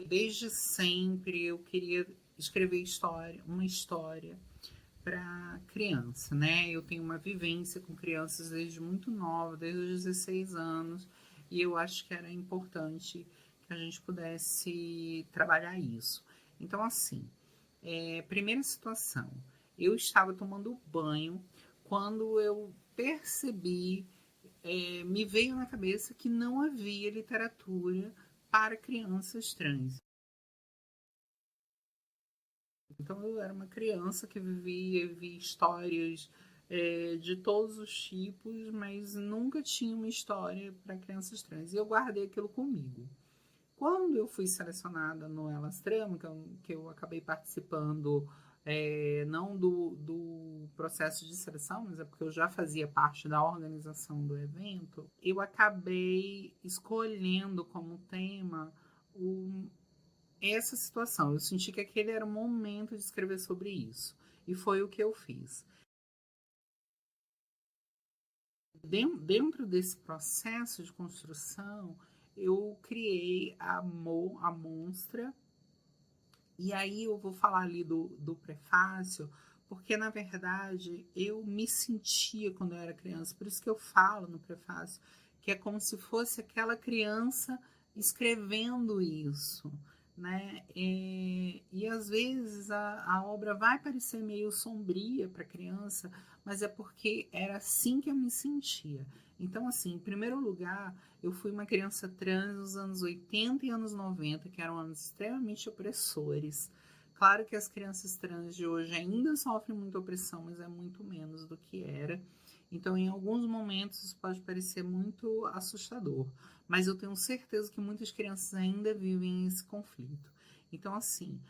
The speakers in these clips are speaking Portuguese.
desde sempre eu queria escrever uma história para criança, né? Eu tenho uma vivência com crianças desde muito nova, desde os 16 anos, e eu acho que era importante que a gente pudesse trabalhar isso. Então, assim, primeira situação, eu estava tomando banho quando eu percebi, me veio na cabeça que não havia literatura para crianças trans. Então eu era uma criança que via histórias de todos os tipos, mas nunca tinha uma história para crianças trans. E eu guardei aquilo comigo. Quando eu fui selecionada no Elas Trama, que eu acabei participando, não do processo de seleção, mas é porque eu já fazia parte da organização do evento, eu acabei escolhendo como tema essa situação. Eu senti que aquele era o momento de escrever sobre isso. E foi o que eu fiz. Dentro desse processo de construção, eu criei a Monstra. E aí eu vou falar ali do prefácio, porque na verdade eu me sentia quando eu era criança. Por isso que eu falo no prefácio que é como se fosse aquela criança escrevendo isso, né? E às vezes a obra vai parecer meio sombria para a criança, mas é porque era assim que eu me sentia. Então, assim, em primeiro lugar, eu fui uma criança trans nos anos 80 e anos 90, que eram anos extremamente opressores. Claro que as crianças trans de hoje ainda sofrem muita opressão, mas é muito menos do que era. Então, em alguns momentos, isso pode parecer muito assustador, mas eu tenho certeza que muitas crianças ainda vivem esse conflito. Então, assim,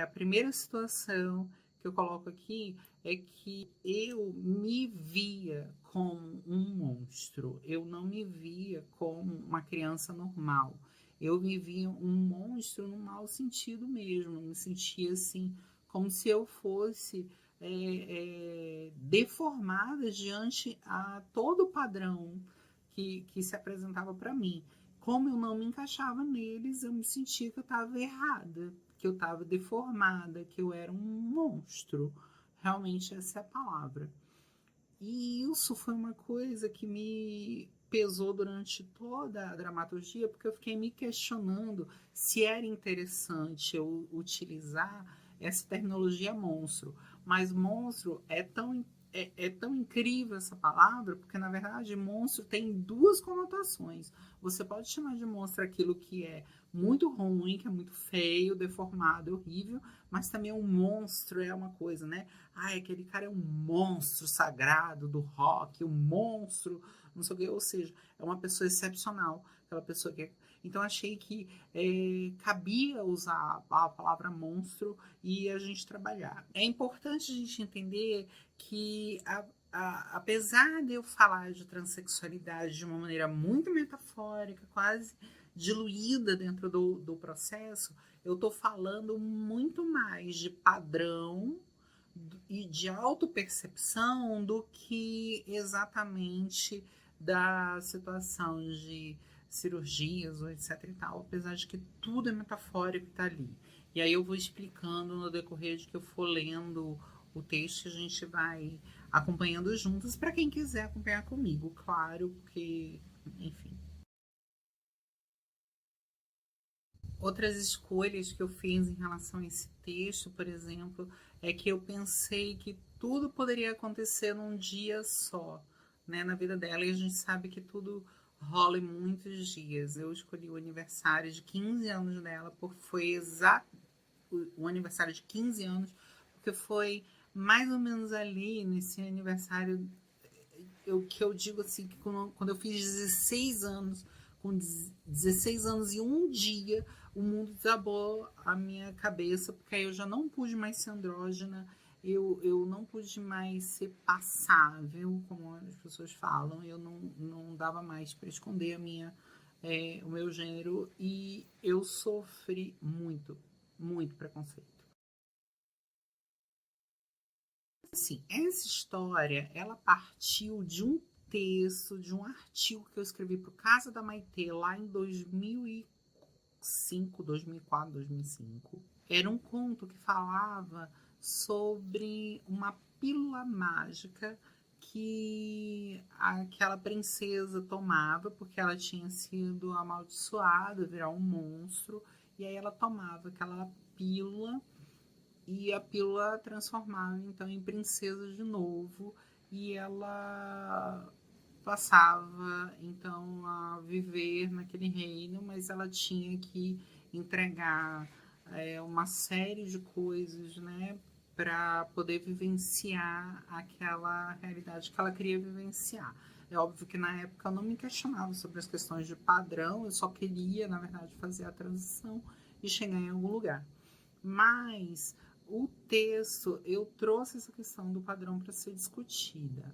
a primeira situação que eu coloco aqui é que eu me via como um monstro, eu não me via como uma criança normal. Eu me via um monstro no mau sentido mesmo, eu me sentia assim, como se eu fosse deformada diante a todo o padrão que se apresentava para mim. Como eu não me encaixava neles, eu me sentia que eu estava errada, que eu estava deformada, que eu era um monstro. Realmente essa é a palavra. E isso foi uma coisa que me pesou durante toda a dramaturgia, porque eu fiquei me questionando se era interessante eu utilizar essa terminologia monstro. Mas monstro é tão incrível essa palavra, porque na verdade monstro tem duas conotações. Você pode chamar de monstro aquilo que é muito ruim, que é muito feio, deformado, horrível, mas também um monstro é uma coisa, né? Ai, aquele cara é um monstro sagrado do rock, um monstro, não sei o quê. Ou seja, é uma pessoa excepcional, aquela pessoa que. Então achei que cabia usar a palavra monstro e a gente trabalhar. É importante a gente entender que apesar de eu falar de transexualidade de uma maneira muito metafórica, quase diluída dentro do processo, eu estou falando muito mais de padrão e de autopercepção do que exatamente da situação de cirurgias ou etc e tal, apesar de que tudo é metafórico e tá ali. E aí eu vou explicando no decorrer de que eu for lendo o texto, a gente vai acompanhando juntas, para quem quiser acompanhar comigo, claro, porque, enfim. Outras escolhas que eu fiz em relação a esse texto, por exemplo, é que eu pensei que tudo poderia acontecer num dia só, né, na vida dela, e a gente sabe que tudo rola em muitos dias. Eu escolhi o aniversário de 15 anos dela, porque foi exato o aniversário de 15 anos, porque foi mais ou menos ali, nesse aniversário, que eu digo assim, que quando eu fiz 16 anos, com 16 anos e um dia, o mundo desabou a minha cabeça, porque aí eu já não pude mais ser andrógena, eu não pude mais ser passável, como as pessoas falam, eu não dava mais para esconder o meu gênero, e eu sofri muito, muito preconceito. Assim, essa história, ela partiu de um texto, de um artigo que eu escrevi para o Casa da Maitê lá em 2004. 2004, 2005. Era um conto que falava sobre uma pílula mágica que aquela princesa tomava porque ela tinha sido amaldiçoada, virar um monstro, e aí ela tomava aquela pílula e a pílula transformava então em princesa de novo, e ela passava então a viver naquele reino, mas ela tinha que entregar uma série de coisas, né, para poder vivenciar aquela realidade que ela queria vivenciar. É óbvio que na época eu não me questionava sobre as questões de padrão, eu só queria, na verdade, fazer a transição e chegar em algum lugar. Mas o texto, eu trouxe essa questão do padrão para ser discutida.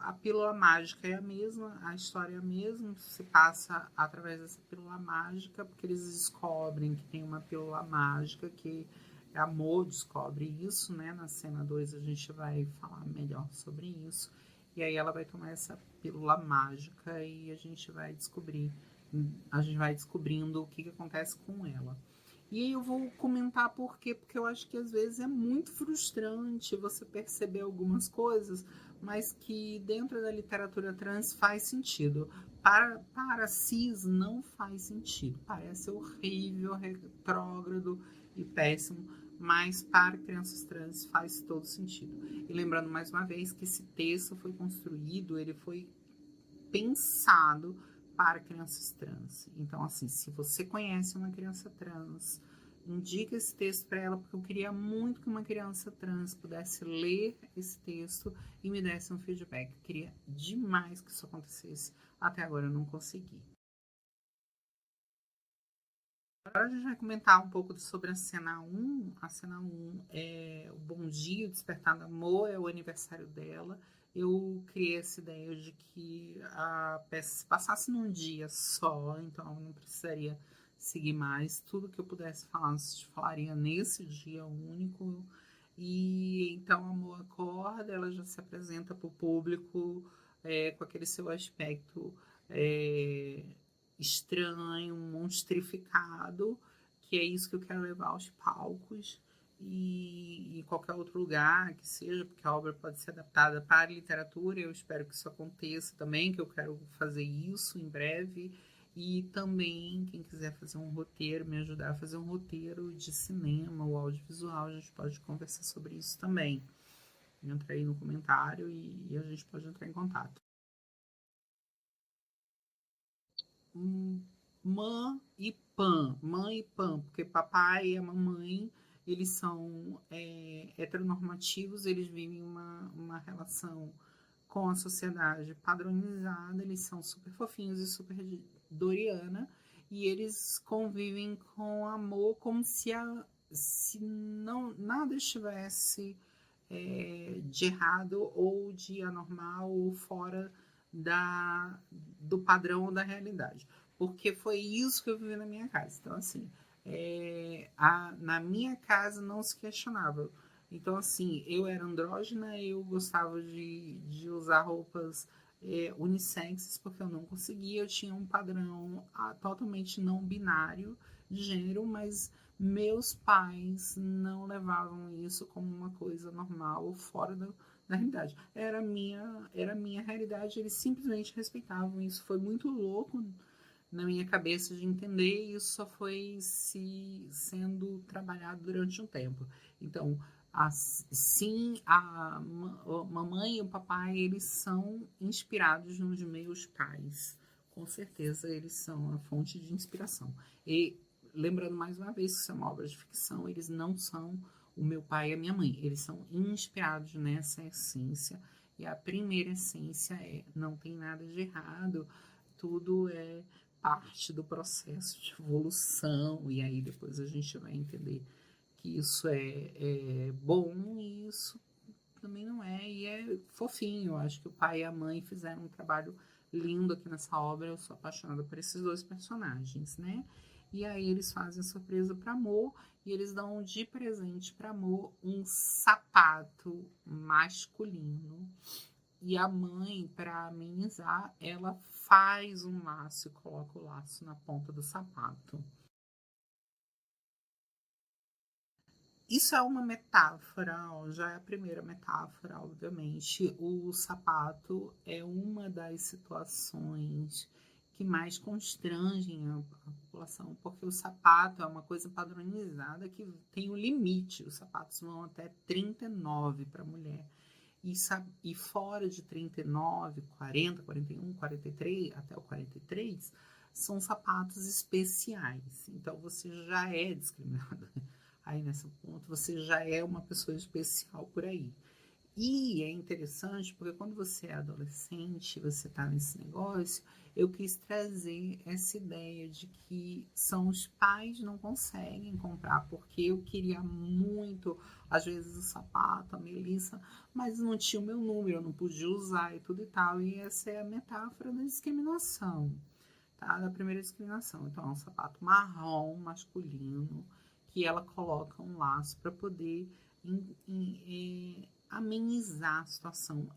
A pílula mágica é a mesma, a história é a mesma, se passa através dessa pílula mágica, porque eles descobrem que tem uma pílula mágica, que Amor descobre isso, né? Na cena 2 a gente vai falar melhor sobre isso. E aí ela vai tomar essa pílula mágica e a gente vai descobrindo o que acontece com ela. E aí eu vou comentar por quê, porque eu acho que às vezes é muito frustrante você perceber algumas coisas, mas que dentro da literatura trans faz sentido. Para cis não faz sentido. Parece horrível, retrógrado e péssimo, mas para crianças trans faz todo sentido. E lembrando mais uma vez que esse texto foi construído, ele foi pensado para crianças trans. Então, assim, se você conhece uma criança trans, indica esse texto para ela, porque eu queria muito que uma criança trans pudesse ler esse texto e me desse um feedback. Eu queria demais que isso acontecesse. Até agora eu não consegui. Agora a gente vai comentar um pouco sobre a cena 1. A cena 1 é o Bom Dia, o Despertar do Amor, é o aniversário dela. Eu criei essa ideia de que a peça se passasse num dia só, então eu não precisaria seguir mais. Tudo que eu pudesse falar, falaria nesse dia único. E então a Amor acorda, ela já se apresenta para o público com aquele seu aspecto estranho, monstrificado, que é isso que eu quero levar aos palcos e qualquer outro lugar que seja, porque a obra pode ser adaptada para a literatura, eu espero que isso aconteça também, que eu quero fazer isso em breve. E também, quem quiser fazer um roteiro, me ajudar a fazer um roteiro de cinema ou audiovisual, a gente pode conversar sobre isso também. Entra aí no comentário e a gente pode entrar em contato. Mãe e Pan, porque papai e a mamãe, eles são heteronormativos, eles vivem uma relação com a sociedade padronizada, eles são super fofinhos e super Doriana, e eles convivem com amor como se não, nada estivesse de errado ou de anormal ou fora do padrão ou da realidade. Porque foi isso que eu vivi na minha casa. Então, assim, na minha casa não se questionava. Então, assim, eu era andrógena, eu gostava de usar roupas unissexes, porque eu não conseguia. Eu tinha um padrão totalmente não binário de gênero, mas meus pais não levavam isso como uma coisa normal ou fora da realidade. Era a minha realidade, eles simplesmente respeitavam. Isso foi muito louco na minha cabeça de entender, e isso só foi sendo trabalhado durante um tempo. Então, sim, a mamãe e o papai, eles são inspirados nos meus pais. Com certeza, eles são a fonte de inspiração. E lembrando mais uma vez que isso é uma obra de ficção, eles não são o meu pai e a minha mãe. Eles são inspirados nessa essência. E a primeira essência não tem nada de errado, tudo é parte do processo de evolução, e aí depois a gente vai entender que isso é bom e isso também não é, e é fofinho. Eu acho que o pai e a mãe fizeram um trabalho lindo aqui nessa obra. Eu sou apaixonada por esses dois personagens, né? E aí eles fazem surpresa para Amor e eles dão de presente para Amor um sapato masculino E a mãe, para amenizar, ela faz um laço e coloca o laço na ponta do sapato. Isso é uma metáfora, ó, já é a primeira metáfora, obviamente. O sapato é uma das situações que mais constrangem a população, porque o sapato é uma coisa padronizada que tem um limite. Os sapatos vão até 39 para a mulher. E fora de 39, 40, 41, 43, até o 43, são sapatos especiais. Então você já é discriminado. Aí nesse ponto você já é uma pessoa especial por aí. E é interessante porque quando você é adolescente, você está nesse negócio, eu quis trazer essa ideia de que são os pais não conseguem comprar, porque eu queria muito, às vezes, o sapato, a Melissa, mas não tinha o meu número, eu não podia usar e tudo e tal. E essa é a metáfora da discriminação, tá? Da primeira discriminação. Então, é um sapato marrom, masculino, que ela coloca um laço para poder amenizar a situação,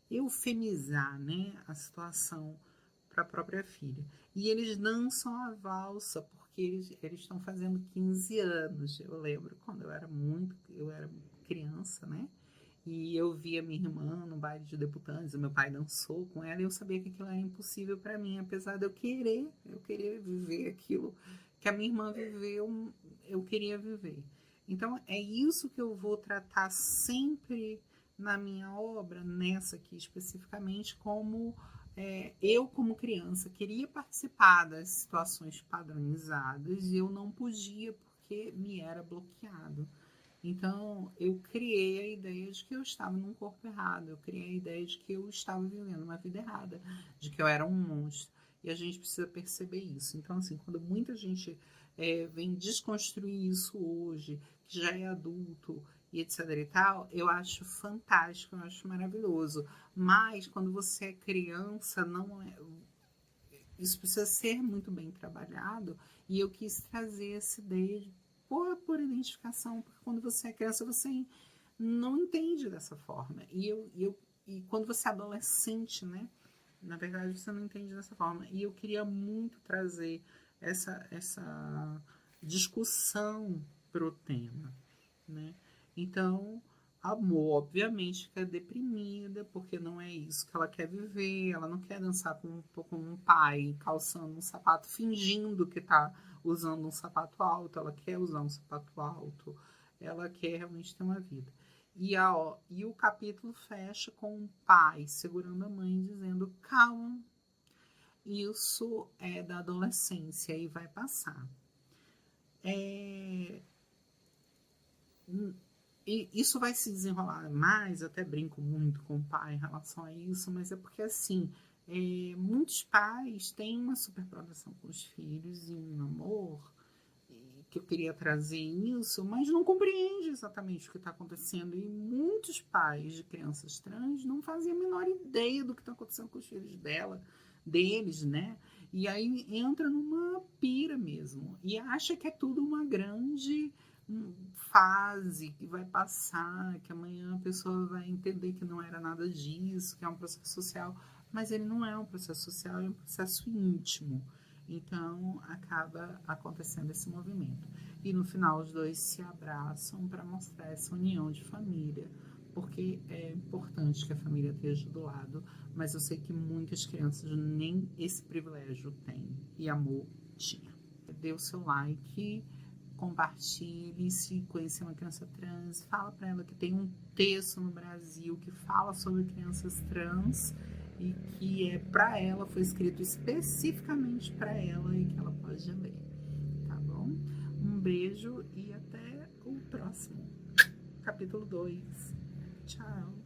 eufemizar, né, a situação para a própria filha. E eles dançam a valsa porque eles estão fazendo 15 anos. Eu lembro quando eu era criança, né? E eu via minha irmã no baile de debutantes, o meu pai dançou com ela e eu sabia que aquilo era impossível para mim, apesar de eu querer viver aquilo que a minha irmã viveu, eu queria viver. Então é isso que eu vou tratar sempre na minha obra, nessa aqui especificamente, como eu como criança queria participar das situações padronizadas e eu não podia porque me era bloqueado. Então, eu criei a ideia de que eu estava num corpo errado, eu criei a ideia de que eu estava vivendo uma vida errada, de que eu era um monstro. E a gente precisa perceber isso. Então, assim, quando muita gente vem desconstruir isso hoje, que já é adulto e etc e tal, eu acho fantástico, eu acho maravilhoso. Mas, quando você é criança, não é... Isso precisa ser muito bem trabalhado. E eu quis trazer essa ideia de por identificação, porque quando você é criança, você não entende dessa forma. E quando você é adolescente, né? Na verdade, você não entende dessa forma. E eu queria muito trazer essa discussão para o tema, né? Então, a Mo, obviamente, fica deprimida, porque não é isso que ela quer viver. Ela não quer dançar com um pai calçando um sapato, fingindo que está usando um sapato alto. Ela quer usar um sapato alto. Ela quer realmente ter uma vida. E o capítulo fecha com o pai segurando a mãe, dizendo: calma, isso é da adolescência e vai passar. E isso vai se desenrolar mais, eu até brinco muito com o pai em relação a isso, mas é porque, assim, muitos pais têm uma superproteção com os filhos e um amor, que eu queria trazer isso, mas não compreende exatamente o que está acontecendo. E muitos pais de crianças trans não fazem a menor ideia do que está acontecendo com os filhos deles, né? E aí entra numa pira mesmo. E acha que é tudo uma grande fase que vai passar, que amanhã a pessoa vai entender que não era nada disso, que é um processo social. Mas ele não é um processo social, é um processo íntimo. Então acaba acontecendo esse movimento. E no final os dois se abraçam para mostrar essa união de família, porque é importante que a família esteja do lado, mas eu sei que muitas crianças nem esse privilégio têm, e Amor tinha. Dê o seu like, compartilhe, se conhecer uma criança trans, fala para ela que tem um texto no Brasil que fala sobre crianças trans e que é para ela, foi escrito especificamente para ela e que ela pode ler, tá bom? Um beijo e até o próximo capítulo 2. Tchau!